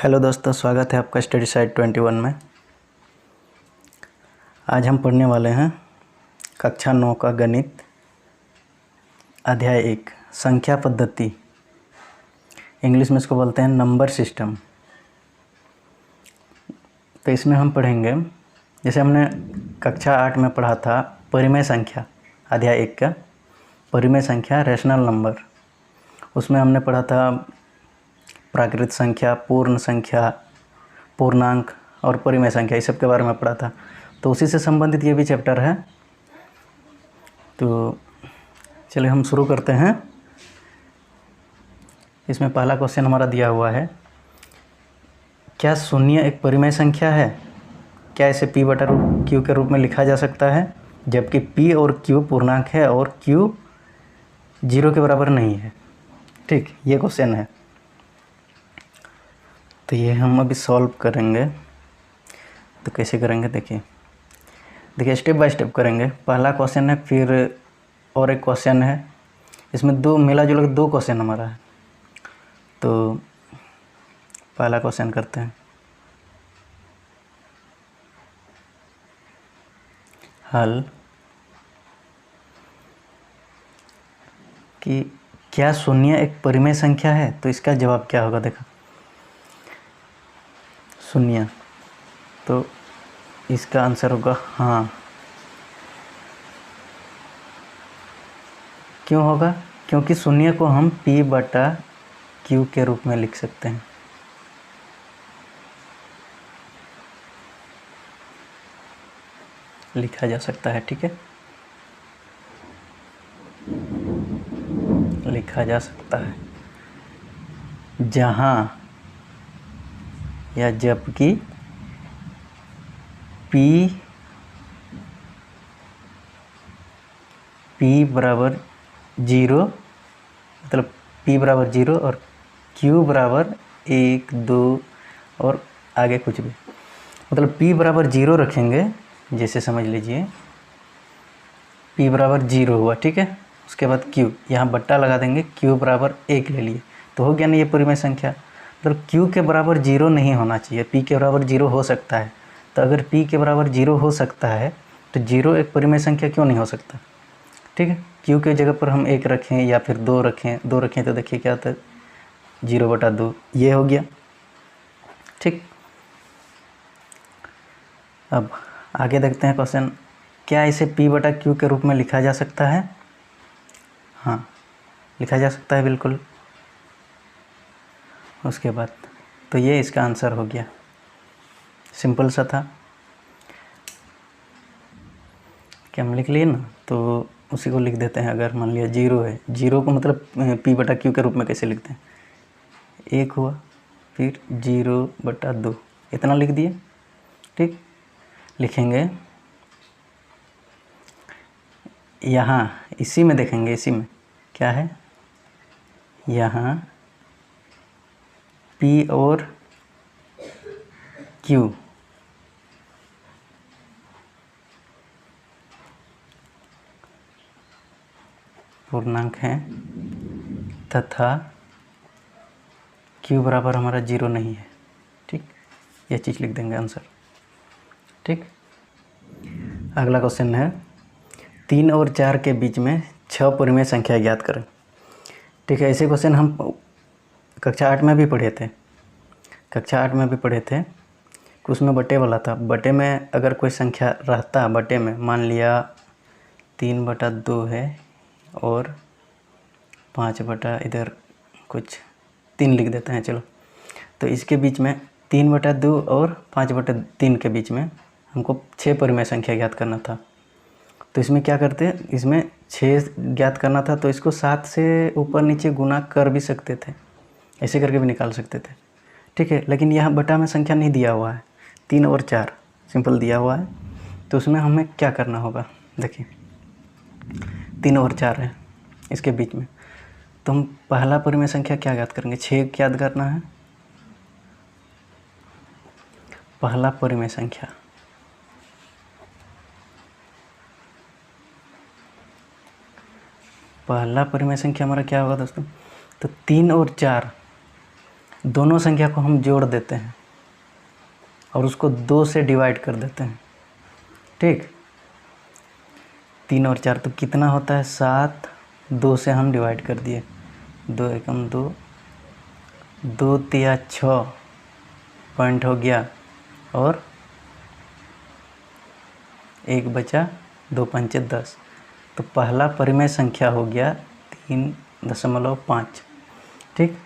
Hello दोस्तों, स्वागत है आपका स्टडी साइट 21 में। आज हम पढ़ने वाले हैं कक्षा 9 का गणित, अध्याय 1 संख्या पद्धति। इंग्लिश में इसको बोलते हैं नंबर सिस्टम। तो इसमें हम पढ़ेंगे, जैसे हमने कक्षा 8 में पढ़ा था परिमेय संख्या, अध्याय 1 का परिमेय संख्या रैशनल नंबर। उसमें हमने पढ़ा था प्राकृत संख्या, पूर्ण संख्या, पूर्णांक और परिमेय संख्या, इस सब के बारे में पढ़ा था। तो उसी से संबंधित ये भी चैप्टर है। तो चलिए हम शुरू करते हैं। इसमें पहला क्वेश्चन हमारा दिया हुआ है, क्या शून्य एक परिमेय संख्या है? क्या इसे p बटा q के रूप में लिखा जा सकता है, जबकि p और q पूर्णांक है और q 0 के बराबर नहीं है? ठीक, ये क्वेश्चन है। तो ये हम अभी सॉल्व करेंगे। तो कैसे करेंगे, देखिए स्टेप बाय स्टेप करेंगे। पहला क्वेश्चन है, फिर और एक क्वेश्चन है। इसमें दो मिला जुला के दो क्वेश्चन हमारा है। तो पहला क्वेश्चन करते हैं। हल कि क्या शून्य एक परिमेय संख्या है? तो इसका जवाब क्या होगा, देखो शून्य, तो इसका आंसर होगा हाँ। क्यों होगा? क्योंकि शून्य को हम p बटा q के रूप में लिख सकते हैं। लिखा जा सकता है, ठीक है, लिखा जा सकता है। जहाँ या जबकि p बराबर 0, मतलब p बराबर 0 और q बराबर 1, 2 और आगे कुछ भी, मतलब p बराबर 0 रखेंगे। जैसे समझ लीजिए p बराबर 0 हुआ, ठीक है। उसके बाद q, यहाँ बट्टा लगा देंगे, q बराबर 1 ले लिए, तो हो गया ना ये परिमेय संख्या। मतलब q के बराबर 0 नहीं होना चाहिए, p के बराबर 0 हो सकता है। तो अगर p के बराबर 0 हो सकता है तो 0 एक परिमेय संख्या क्यों नहीं हो सकता? ठीक है, q के जगह पर हम 1 रखें या फिर 2 रखें तो देखिए क्या होता है, 0/2, ये हो गया। ठीक, अब आगे देखते हैं क्वेश्चन। क्या इसे p बटा q के रूप में लिखा जा सकता है? हाँ, लिखा जा सकता है, बिल्कुल। उसके बाद तो ये इसका आंसर हो गया, सिंपल सा था कि हम लिख लिए ना, तो उसी को लिख देते हैं। अगर मान लिया 0 है, 0 को मतलब p बटा q के रूप में कैसे लिखते हैं? 1 हुआ, फिर 0/2, इतना लिख दिए। ठीक, लिखेंगे यहाँ, इसी में देखेंगे, इसी में क्या है, यहाँ p और q पूर्णांक हैं तथा q बराबर हमारा 0 नहीं है। ठीक, ये चीज़ लिख देंगे आंसर। ठीक, अगला क्वेश्चन है, 3 और 4 के बीच में 6 परिमेय संख्या ज्ञात करें। ठीक है, ऐसे क्वेश्चन हम कक्षा 8 में भी पढ़े थे। कक्षा 8 में भी पढ़े थे कि उसमें बटे वाला था। बटे में अगर कोई संख्या रहता, बटे में मान लिया 3/2 है और 5 बटा इधर कुछ 3 लिख देते हैं, चलो। तो इसके बीच में 3/2 और 5/3 के बीच में हमको 6 परिमेय संख्या ज्ञात करना था। तो इसमें क्या करते हैं, इसमें 6 ज्ञात करना था, तो इसको 7 से ऊपर नीचे गुना कर भी सकते थे, ऐसे करके भी निकाल सकते थे। ठीक है, लेकिन यहाँ बटा में संख्या नहीं दिया हुआ है, 3 और 4 सिंपल दिया हुआ है। तो उसमें हमें क्या करना होगा, देखिए 3 और 4 है इसके बीच में, तो हम पहला परिमेय संख्या क्या ज्ञात करेंगे, 6 याद करना है। पहला परिमेय संख्या, पहला परिमेय संख्या हमारा क्या होगा दोस्तों? तो 3 और 4 दोनों संख्या को हम जोड़ देते हैं और उसको 2 से डिवाइड कर देते हैं। ठीक, 3 और 4 तो कितना होता है 7, 2 से हम डिवाइड कर दिए, 2 एकम 2, 2 तिया 6 पॉइंट हो गया और 1 बचा, 2 पंचे 10। तो पहला परिमेय संख्या हो गया 3.5। ठीक,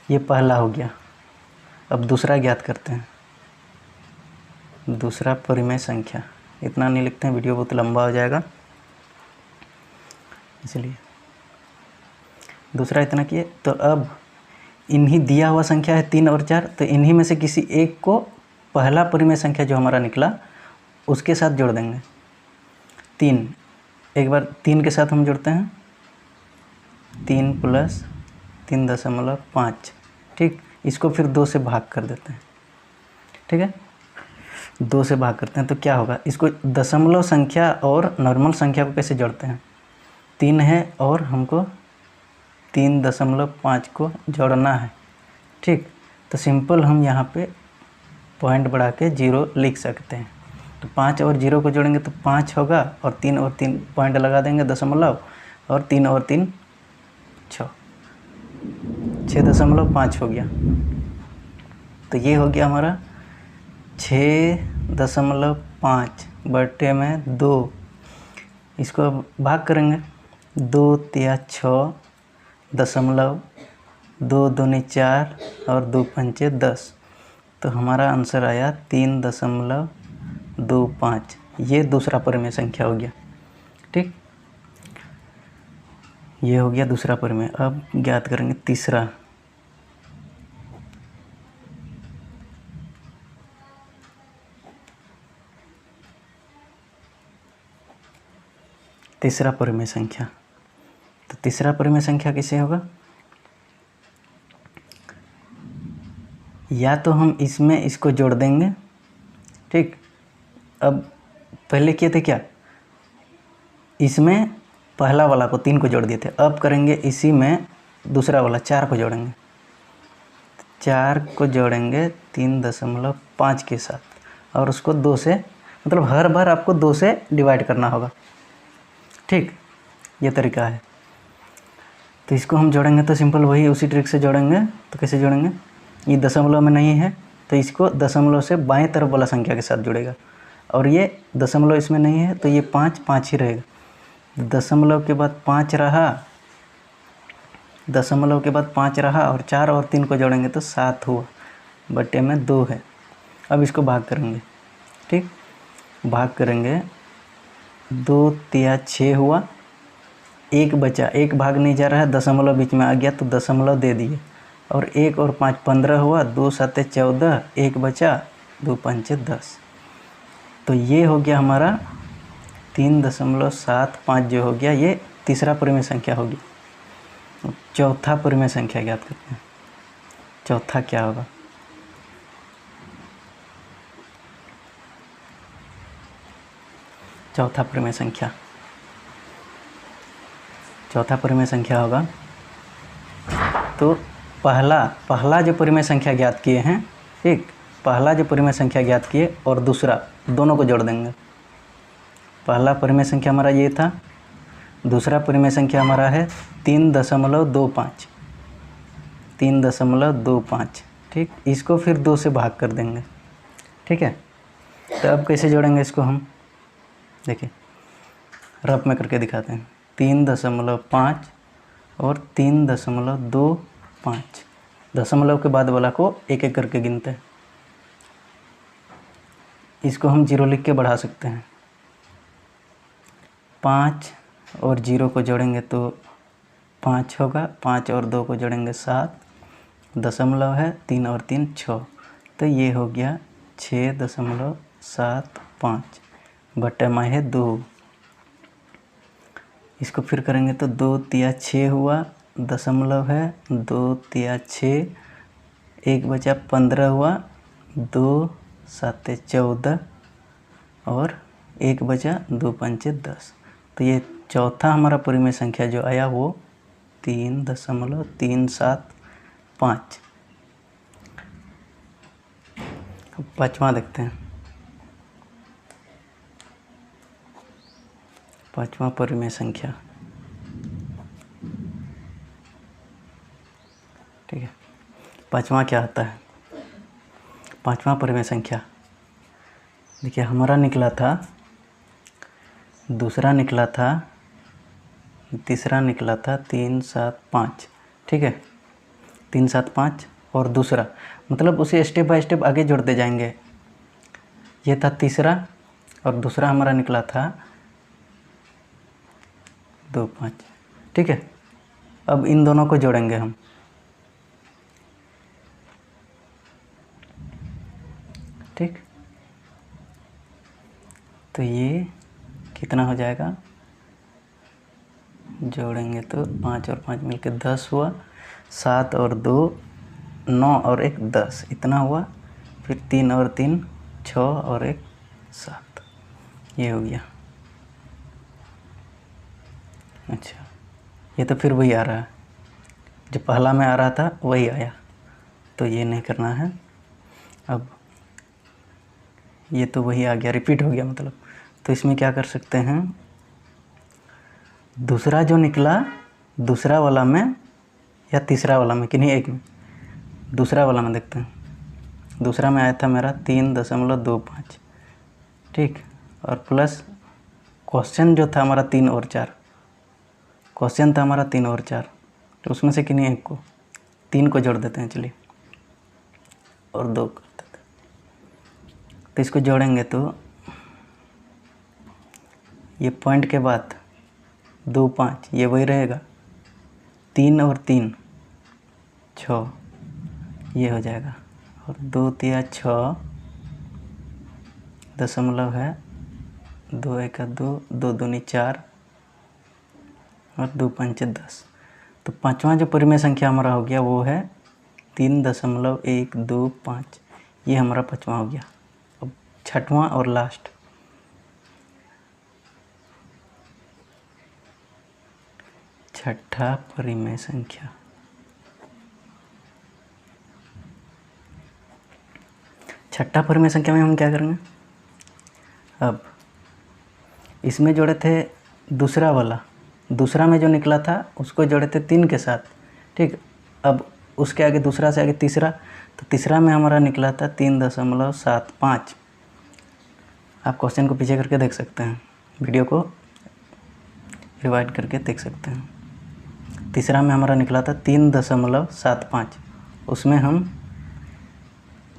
ये पहला हो गया। अब दूसरा ज्ञात करते हैं। दूसरा परिमेय संख्या, इतना नहीं लिखते हैं, वीडियो बहुत लंबा हो जाएगा, इसलिए दूसरा इतना किए। तो अब इन्हीं दिया हुआ संख्या है 3 और 4, तो इन्हीं में से किसी एक को पहला परिमेय संख्या जो हमारा निकला उसके साथ जोड़ देंगे। 3, एक बार 3 के साथ हम जोड़ते हैं, 3 + 3.5। ठीक, इसको फिर 2 से भाग कर देते हैं। ठीक है, 2 से भाग करते हैं तो क्या होगा, इसको दशमलव संख्या और नॉर्मल संख्या को कैसे जोड़ते हैं, 3 है और हमको 3.5 को जोड़ना है। ठीक, तो सिंपल हम यहाँ पे पॉइंट बढ़ा के 0 लिख सकते हैं। तो 5 और 0 को जोड़ेंगे तो 5 होगा और 3 और 3 पॉइंट लगा देंगे दशमलव, और 3 और 3 6, 6.5 हो गया। तो ये हो गया हमारा 6.5 बटे में 2। इसको अब भाग करेंगे, 2 तिया 6 दशमलव, 2 दूनी 4 और 2 पंचे 10। तो हमारा आंसर आया 3.25। ये दूसरा परिमेय संख्या हो गया। ठीक, ये हो गया दूसरा परिमेय। अब ज्ञात करेंगे तीसरा। तीसरा परिमेय संख्या, तो तीसरा परिमेय संख्या कैसे होगा, या तो हम इसमें इसको जोड़ देंगे। ठीक, अब पहले किए थे क्या, इसमें पहला वाला को 3 को जोड़ दिए थे, अब करेंगे इसी में दूसरा वाला 4 को जोड़ेंगे। 4 को जोड़ेंगे 3.5 के साथ और उसको 2 से, मतलब हर बार आपको 2 से डिवाइड करना होगा। ठीक, ये तरीका है। तो इसको हम जोड़ेंगे तो सिंपल वही उसी ट्रिक से जोड़ेंगे। तो कैसे जोड़ेंगे, ये दशमलव में नहीं है तो इसको दशमलव से बाएं तरफ वाला संख्या के साथ जुड़ेगा, और ये दशमलव इसमें नहीं है तो ये 5 ही रहेगा। दशमलव के बाद 5 रहा, दशमलव के बाद 5 रहा, और 4 और 3 को जोड़ेंगे तो 7 हुआ, बटे में 2 है। अब इसको भाग करेंगे। ठीक, भाग करेंगे, 2 तिया 6 हुआ, 1 बचा, 1 भाग नहीं जा रहा है, दशमलव बीच में आ गया तो दशमलव दे दिए, और 1 और 5 15 हुआ, 2 7 14, 1 बचा, 2 पंचे 10। तो ये हो गया हमारा 3.75 जो हो गया, ये तीसरा परिमेय संख्या होगी। चौथा परिमेय संख्या ज्ञात करते हैं। चौथा क्या होगा, चौथा परिमेय संख्या, चौथा परिमेय संख्या होगा, तो पहला जो परिमेय संख्या ज्ञात किए हैं, ठीक, पहला जो परिमेय संख्या ज्ञात किए और दूसरा दोनों को जोड़ देंगे। पहला परिमेय संख्या हमारा ये था, दूसरा परिमेय संख्या हमारा है 3.25, 3.25। ठीक, इसको फिर 2 से भाग कर देंगे। ठीक है, तो अब कैसे जोड़ेंगे इसको हम, देखिए रफ में करके दिखाते हैं। 3.5 और 3.25, दशमलव के बाद वाला को एक एक करके गिनते हैं। इसको हम 0 लिख के बढ़ा सकते हैं। 5 और 0 को जोड़ेंगे तो 5 होगा, 5 और 2 को जोड़ेंगे 7, दशमलव है, 3 और 3 6, तो ये हो गया 6.75 बटे में है 2। इसको फिर करेंगे तो 2 तिया 6 हुआ, दशमलव है, 2 तिया 6, 1 बचा, 15 हुआ, 2 7 14 और 1 बचा, 2 पंचे 10। तो ये चौथा हमारा परिमेय संख्या जो आया वो 3.375 पाँचवा देखते हैं। पाँचवा परिमेय संख्या, ठीक है। पाँचवा क्या आता है? पाँचवा परिमेय संख्या देखिए, हमारा निकला था, दूसरा निकला था, तीसरा निकला था 3 7 5, ठीक है। 3 7 5 और दूसरा, मतलब उसे स्टेप बाय स्टेप आगे जोड़ते जाएंगे। ये था तीसरा और दूसरा हमारा निकला था 2 5, ठीक है। अब इन दोनों को जोड़ेंगे हम, ठीक। तो ये कितना हो जाएगा? जोड़ेंगे तो 5 और 5 मिलकर 10 हुआ, 7 और 2 9 और 1 10, इतना हुआ। फिर 3 और 3 6 और 1 7, ये हो गया। अच्छा, ये तो फिर वही आ रहा है जो पहला में आ रहा था, वही आया, तो ये नहीं करना है। अब ये तो वही आ गया, रिपीट हो गया मतलब। तो इसमें क्या कर सकते हैं, दूसरा जो निकला दूसरा वाला में या तीसरा वाला में, किन्हीं एक में, दूसरा वाला में देखते हैं। दूसरा में आया था मेरा 3.25, ठीक। और प्लस क्वेश्चन जो था हमारा 3 और 4, क्वेश्चन था हमारा 3 और 4, तो उसमें से किन्हीं एक को, 3 को जोड़ देते हैं, चलिए, और 2 कर देते हैं। तो इसको जोड़ेंगे तो ये पॉइंट के बाद 2 5, ये वही रहेगा। 3 और 3 6, ये हो जाएगा। और 2 3 6 दशमलव है, 2 1 2, 2 2 4 और 2 5 10। तो पाँचवा जो परिमेय संख्या हमारा हो गया वो है 3.125, ये हमारा पाँचवा हो गया। अब छठवां और लास्ट, छठा परिमेय संख्या, छठा परिमेय संख्या में हम क्या करेंगे? अब इसमें जोड़े थे दूसरा वाला, दूसरा में जो निकला था उसको जोड़े थे 3 के साथ, ठीक। अब उसके आगे दूसरा से आगे तीसरा, तो तीसरा में हमारा निकला था 3.75। आप क्वेश्चन को पीछे करके देख सकते हैं, वीडियो को रिवाइड करके देख सकते हैं। तीसरा में हमारा निकला था 3.75, उसमें हम,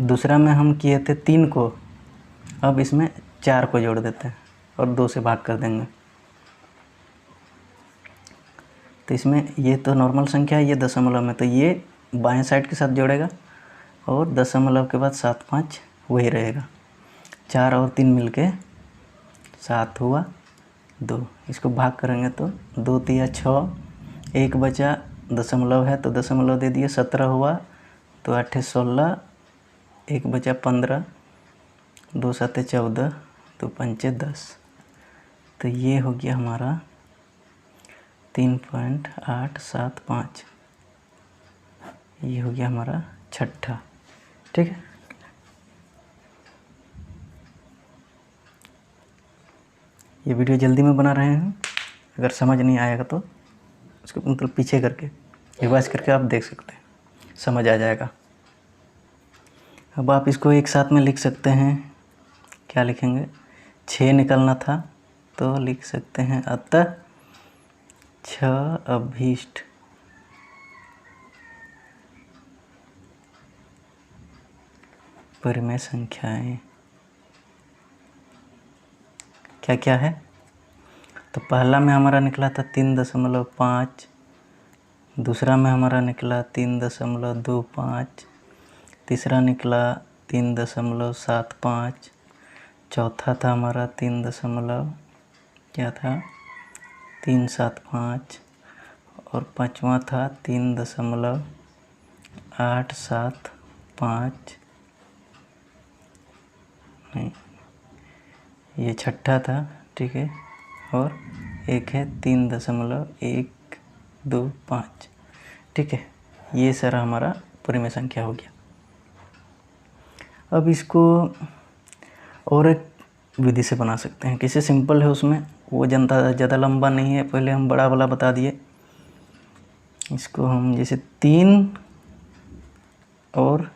दूसरा में हम किए थे 3 को, अब इसमें 4 को जोड़ देते हैं और 2 से भाग कर देंगे। तो इसमें ये तो नॉर्मल संख्या है, ये दशमलव में, तो ये बाएं साइड के साथ जोड़ेगा और दशमलव के बाद 7 5 वही रहेगा। 4 और 3 मिलके 7 हुआ, 2, इसको भाग करेंगे तो 2 3 6, 1 बचा, दशमलव है तो दशमलव दे दिए, 17 हुआ, तो 8 16, 1 बचा 15, 2 7 14, 2 5 10। तो ये हो गया हमारा 3.875, ये हो गया हमारा छठा, ठीक है। ये वीडियो जल्दी में बना रहे हैं, अगर समझ नहीं आएगा तो उसको मतलब पीछे करके रिवाइज करके आप देख सकते हैं, समझ आ जाएगा। अब आप इसको एक साथ में लिख सकते हैं, क्या लिखेंगे? 6 निकलना था तो लिख सकते हैं, अतः 6 अभीष्ट परिमेय संख्याएं क्या क्या है? तो पहला में हमारा निकला था 3.5, दूसरा में हमारा निकला 3.25, तीसरा निकला 3.75, चौथा था हमारा 3.375 और पांचवा था 3.875, नहीं ये छठा था, ठीक है। और एक है 3.125, ठीक है। ये सारा हमारा परिमेय संख्या हो गया। अब इसको और एक विधि से बना सकते हैं। कैसे? सिंपल है, उसमें वो ज़्यादा लंबा नहीं है। पहले हम बड़ा वाला बता दिए। इसको हम जैसे 3 और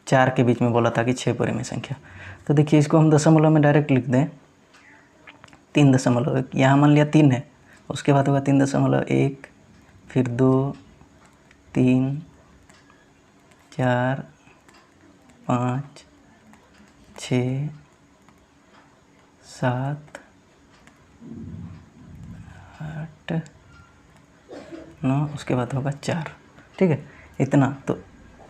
4 के बीच में बोला था कि 6 परिमेय संख्या। तो देखिए इसको हम दशमलव में डायरेक्ट लिख दें। 3.1 यहाँ मान लिया 3 है, उसके बाद होगा 3.1, फिर 2, 3, 4, 5, 6, 7, 8, 9, उसके बाद होगा 4। ठीक है, इतना। तो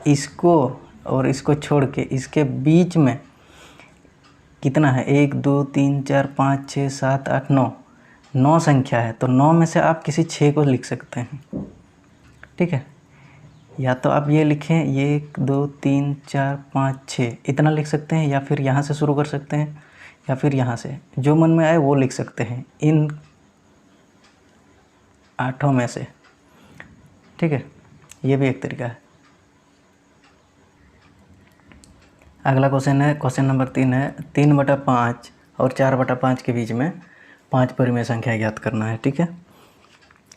इसको और इसको छोड़ के इसके बीच में कितना है? 1, 2, 3, 4, 5, 6, 7, 8, 9, 9 संख्या है। तो 9 में से आप किसी 6 को लिख सकते हैं। ठीक है, या तो आप ये लिखें 1, 2, 3, 4, 5, 6 इतना लिख सकते हैं, या फिर यहाँ से शुरू कर सकते हैं, या फिर यहाँ से जो मन में आए वो लिख सकते हैं इन 8 में से। ठीक है, ये भी एक तरीका है। अगला क्वेश्चन है, क्वेश्चन नंबर 3 है। 3/5 और 4/5 के बीच में 5 परिमेय संख्या ज्ञात करना है। ठीक है,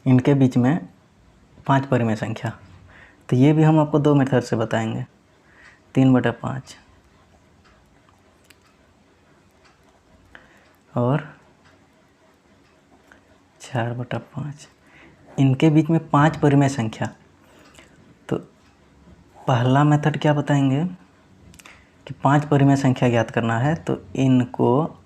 इनके बीच में 5 परिमेय संख्या। तो ये भी हम आपको 2 मेथड से बताएंगे। 3/5 और 4/5, इनके बीच में 5 परिमेय संख्या। तो पहला मेथड क्या बताएंगे कि 5 परिमेय संख्या ज्ञात करना है। तो इनको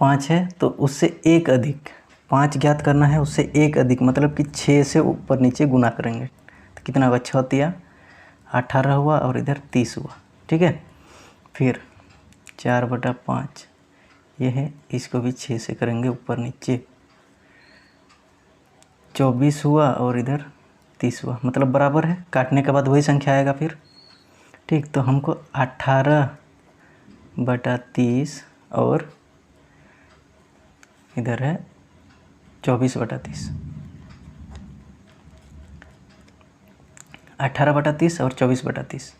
5 है तो उससे एक अधिक 5 ज्ञात करना है, उससे एक अधिक मतलब कि 6 से ऊपर नीचे गुना करेंगे। तो कितना होगा? 6 तिया 18 हुआ और इधर 30 हुआ। ठीक है, फिर 4/5 ये है, इसको भी 6 से करेंगे ऊपर नीचे, 24 हुआ और इधर 30 हुआ, मतलब बराबर है। काटने के बाद वही संख्या आएगा फिर। ठीक, तो हमको 18/30 और इधर है 24/30। 18/30 और 24/30,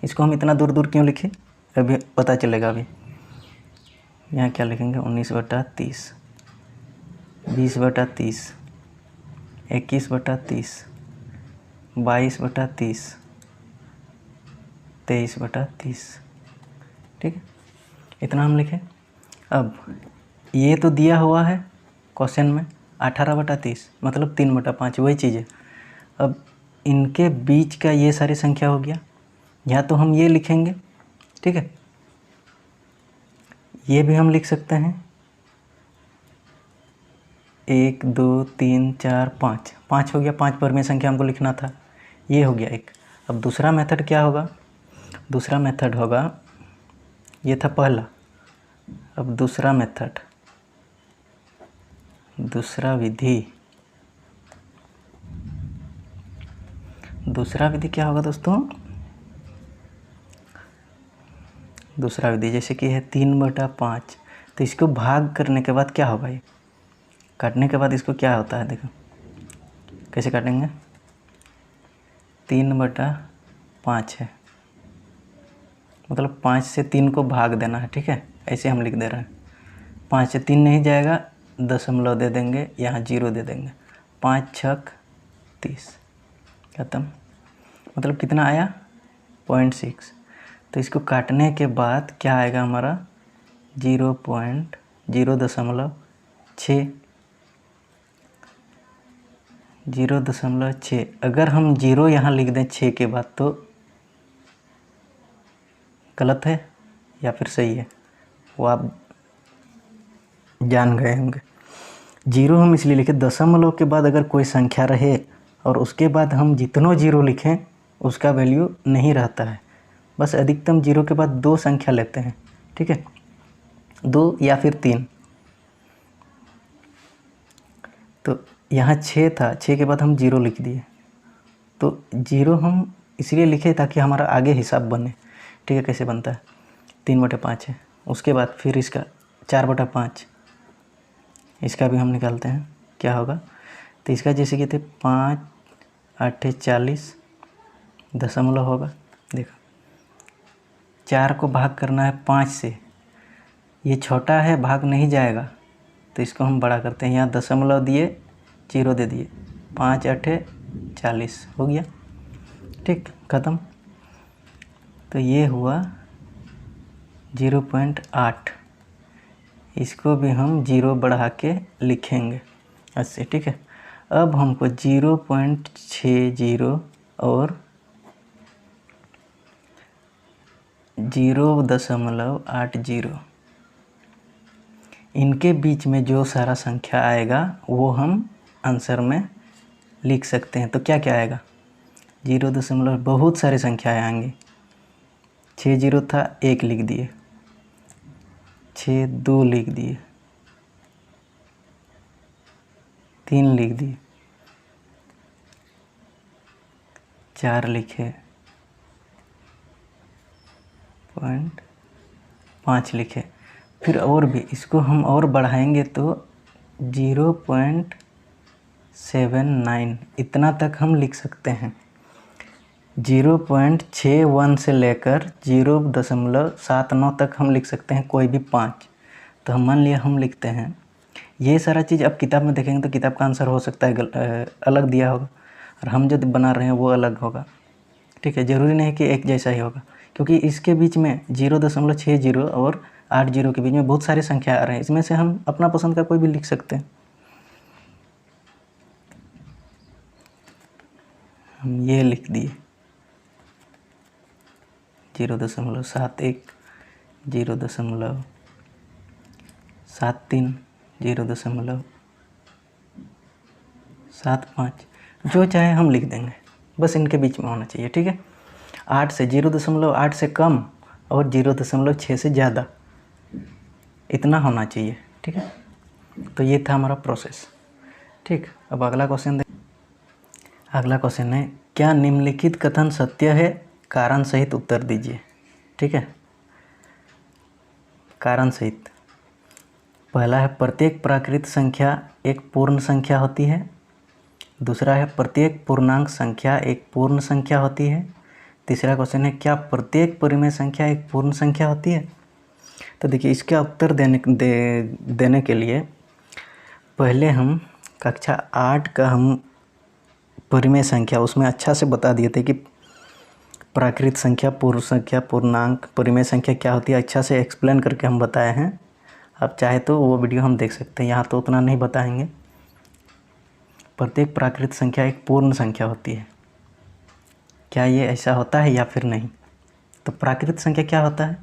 इसको हम इतना दूर दूर क्यों लिखे अभी पता चलेगा। अभी यहाँ क्या लिखेंगे? 19/30, 20/30, 21/30, 22/30, 23/30। ठीक है, इतना हम लिखें। अब ये तो दिया हुआ है क्वेश्चन में 18/30 मतलब 3/5, वही चीज़ है। अब इनके बीच का ये सारी संख्या हो गया, या तो हम ये लिखेंगे। ठीक है, ये भी हम लिख सकते हैं 1, 2, 3, 4, 5, 5 हो गया। 5 परिमेय संख्या हमको लिखना था, ये हो गया एक। अब दूसरा मेथड क्या होगा? दूसरा मेथड होगा, ये था पहला। अब दूसरा मेथड, दूसरा विधि क्या होगा दोस्तों? दूसरा विधि जैसे कि है 3/5, तो इसको भाग करने के बाद क्या होगा? ये काटने के बाद इसको क्या होता है? देखो कैसे काटेंगे। 3/5 है, मतलब 5 से 3 को भाग देना है। ठीक है, ऐसे हम लिख दे रहे हैं। 5 से 3 नहीं जाएगा, दशमलव दे देंगे, यहाँ 0 दे देंगे। 5 छक 30, खत्म। मतलब कितना आया? 0.6। तो इसको काटने के बाद क्या आएगा हमारा? 0.06। 0.6। अगर हम 0 यहाँ लिख दें 6 के बाद तो गलत है या फिर सही है, वो आप जान गए होंगे। 0 हम इसलिए लिखे, दशमलव के बाद अगर कोई संख्या रहे और उसके बाद हम जितनों 0 लिखें उसका वैल्यू नहीं रहता है। बस अधिकतम 0 के बाद 2 संख्या लेते हैं। ठीक है, 2 या फिर 3। तो यहाँ 6 था, 6 के बाद हम 0 लिख दिए। तो 0 हम इसलिए लिखे ताकि हमारा आगे हिसाब बने। ठीक है, कैसे बनता है? 3/5 है, उसके बाद फिर इसका 4/5, इसका भी हम निकालते हैं क्या होगा। तो इसका जैसे कि थे 5 8 40 दशमलव होगा। देखो 4 को भाग करना है 5 से, ये छोटा है भाग नहीं जाएगा, तो इसको हम बड़ा करते हैं। यहाँ दशमलव दिए, 0 दे दिए, 5 8 40 हो गया, ठीक, ख़त्म। तो ये हुआ 0.8, इसको भी हम 0 बढ़ा के लिखेंगे ऐसे, ठीक है। अब हमको 0.60 और 0.80 इनके बीच में जो सारा संख्या आएगा वो हम आंसर में लिख सकते हैं। तो क्या क्या आएगा, 0 बहुत सारी संख्याएं आएंगी। 6 0 था, 1 लिख दिए, 6 2 लिख दिए, 3 लिख दिए, 4 लिखे, 0.5 लिखे। फिर और भी इसको हम और बढ़ाएंगे तो 0.79 इतना तक हम लिख सकते हैं। 0.61 से लेकर 0.79 तक हम लिख सकते हैं, कोई भी 5। तो हम मान लिया हम लिखते हैं ये सारा चीज़। अब किताब में देखेंगे तो किताब का आंसर हो सकता है अलग दिया होगा, और हम जो बना रहे हैं वो अलग होगा, ठीक है। ज़रूरी नहीं कि एक जैसा ही होगा, क्योंकि इसके बीच में 0.60 और 80 के बीच में बहुत सारी संख्या आ रहे हैं। इसमें से हम अपना पसंद का कोई भी लिख सकते हैं। हम ये लिख दिए 0.71, 0.73, 0.75, जो चाहे हम लिख देंगे, बस इनके बीच में होना चाहिए, ठीक है। 8 से 0.8 से कम और 0.6 से ज़्यादा, इतना होना चाहिए, ठीक है। तो ये था हमारा प्रोसेस, ठीक। अब अगला क्वेश्चन अगला क्वेश्चन है, क्या निम्नलिखित कथन सत्य है, कारण सहित उत्तर दीजिए, ठीक है। कारण सहित, पहला है प्रत्येक प्राकृत संख्या एक पूर्ण संख्या होती है। दूसरा है प्रत्येक पूर्णांक संख्या एक पूर्ण संख्या होती है। तीसरा क्वेश्चन है, क्या प्रत्येक परिमेय संख्या एक पूर्ण संख्या होती है। तो देखिए, इसका उत्तर देने के लिए पहले हम कक्षा 8 का हम परिमेय संख्या उसमें अच्छा से बता दिए थे कि प्राकृत संख्या, पूर्ण संख्या, पूर्णांक, परिमेय संख्या क्या होती है, अच्छा से एक्सप्लेन करके हम बताए हैं। आप चाहे तो वो वीडियो हम देख सकते हैं, यहाँ तो उतना नहीं बताएंगे। प्रत्येक प्राकृत संख्या एक पूर्ण संख्या होती है, क्या ये ऐसा होता है या फिर नहीं। तो प्राकृत संख्या क्या होता है,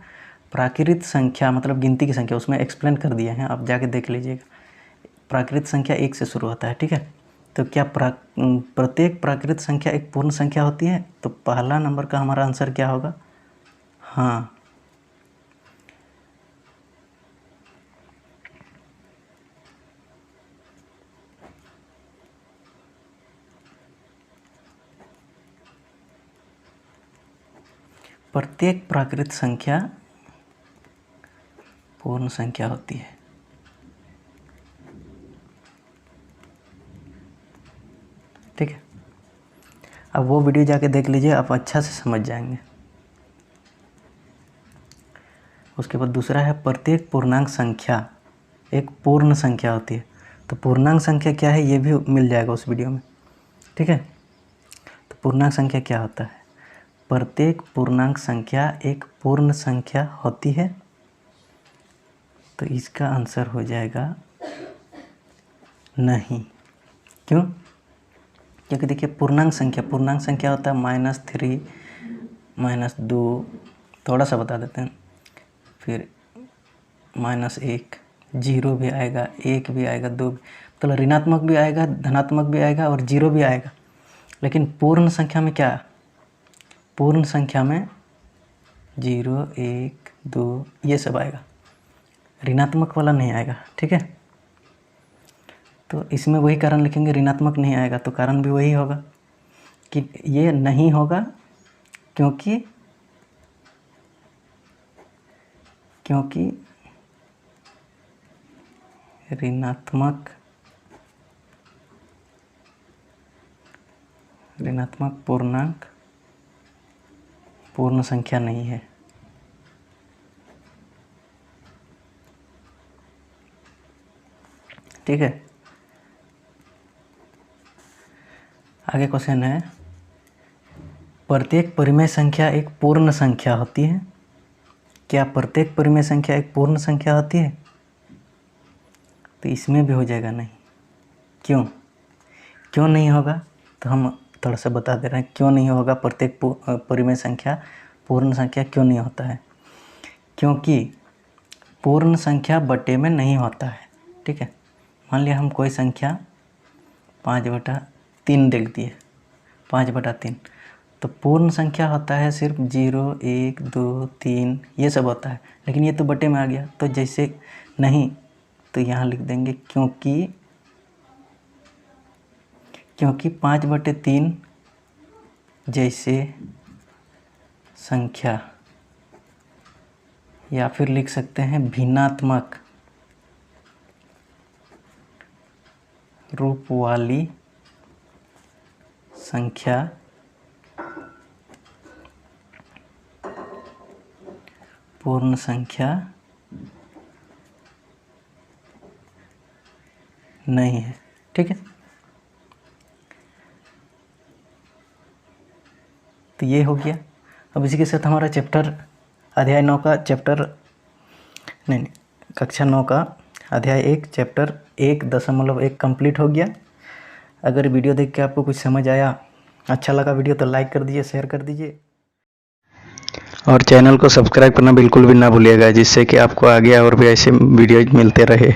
प्राकृत संख्या मतलब गिनती की संख्या, उसमें एक्सप्लेन कर दिया है, आप जाके देख लीजिएगा। प्राकृत संख्या 1 से शुरू होता है, ठीक है। तो क्या प्रत्येक प्राकृत संख्या एक पूर्ण संख्या होती है। तो पहला नंबर का हमारा आंसर क्या होगा, हाँ। प्रत्येक प्राकृत संख्या पूर्ण संख्या होती है, ठीक है। अब वो वीडियो जाके देख लीजिए, आप अच्छा से समझ जाएंगे। उसके बाद दूसरा है प्रत्येक पूर्णांक संख्या एक पूर्ण संख्या होती है। तो पूर्णांक संख्या क्या है ये भी मिल जाएगा उस वीडियो में, ठीक है। तो पूर्णांक संख्या क्या होता है, प्रत्येक पूर्णांक संख्या एक पूर्ण संख्या होती है। तो इसका आंसर हो जाएगा नहीं। क्यों, क्योंकि देखिए पूर्णांक संख्या होता है -3, -2, थोड़ा सा बता देते हैं, फिर -1, 0 भी आएगा, 1 भी आएगा, 2 भी, मतलब ऋणात्मक भी आएगा, धनात्मक भी आएगा और 0 भी आएगा। लेकिन पूर्ण संख्या में क्या, पूर्ण संख्या में 0, 1, 2 ये सब आएगा, ऋणात्मक वाला नहीं आएगा, ठीक है। तो इसमें वही कारण लिखेंगे, ऋणात्मक नहीं आएगा, तो कारण भी वही होगा कि ये नहीं होगा, क्योंकि ऋणात्मक पूर्णांक पूर्ण संख्या नहीं है, ठीक है। आगे क्वेश्चन है, प्रत्येक परिमेय संख्या एक पूर्ण संख्या होती है? क्या प्रत्येक परिमेय संख्या एक पूर्ण संख्या होती है? तो इसमें भी हो जाएगा नहीं। क्यों क्यों नहीं होगा? तो हम थोड़ा सा बता दे रहे हैं क्यों नहीं होगा। प्रत्येक परिमेय संख्या पूर्ण संख्या क्यों नहीं होता है? क्योंकि पूर्ण संख्या बटे में नहीं होता है। ठीक है, मान लिया हम कोई संख्या 5/3 लिख दिए, 5/3, तो पूर्ण संख्या होता है सिर्फ 0, 1, 2, 3 ये सब होता है, लेकिन ये तो बटे में आ गया। तो जैसे नहीं, तो यहाँ लिख देंगे क्योंकि 5/3 जैसे संख्या, या फिर लिख सकते हैं भिन्नात्मक रूप वाली संख्या पूर्ण संख्या नहीं है। ठीक है, तो ये हो गया। अब इसी के साथ हमारा अध्याय 9 का कक्षा 9 का अध्याय 1 चैप्टर 1.1 कंप्लीट हो गया। अगर वीडियो देख के आपको कुछ समझ आया, अच्छा लगा वीडियो, तो लाइक कर दीजिए, शेयर कर दीजिए और चैनल को सब्सक्राइब करना बिल्कुल भी ना भूलिएगा, जिससे कि आपको आगे और भी ऐसे वीडियोज मिलते रहे।